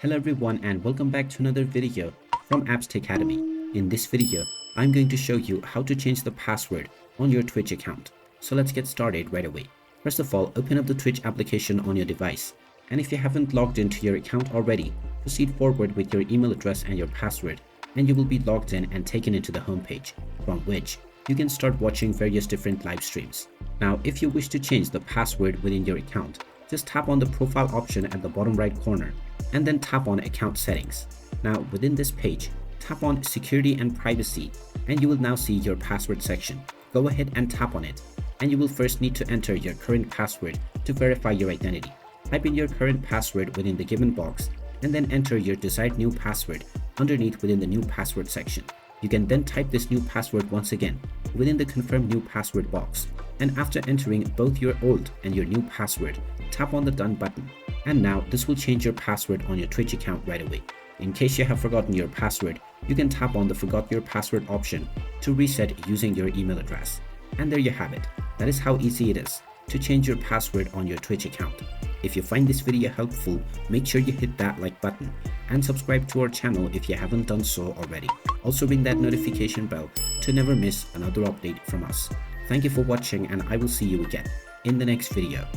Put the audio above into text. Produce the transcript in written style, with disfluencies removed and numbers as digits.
Hello everyone and welcome back to another video from Apps Academy. In this video, I'm going to show you how to change the password on your Twitch account. So let's get started right away. First of all, open up the Twitch application on your device. And if you haven't logged into your account already, proceed forward with your email address and your password, and you will be logged in and taken into the homepage, from which you can start watching various different live streams. Now, if you wish to change the password within your account, just tap on the profile option at the bottom right corner and then tap on account settings. Now within this page, tap on security and privacy and you will now see your password section. Go ahead and tap on it and you will first need to enter your current password to verify your identity. Type in your current password within the given box and then enter your desired new password underneath within the new password section. You can then type this new password once again within the confirm new password box, and after entering both your old and your new password, tap on the done button. And now this will change your password on your Twitch account right away. In case you have forgotten your password, you can tap on the forgot your password option to reset using your email address. And there you have it. That is how easy it is to change your password on your Twitch account. If you find this video helpful, make sure you hit that like button and subscribe to our channel if you haven't done so already. Also ring that notification bell to never miss another update from us. Thank you for watching and I will see you again in the next video.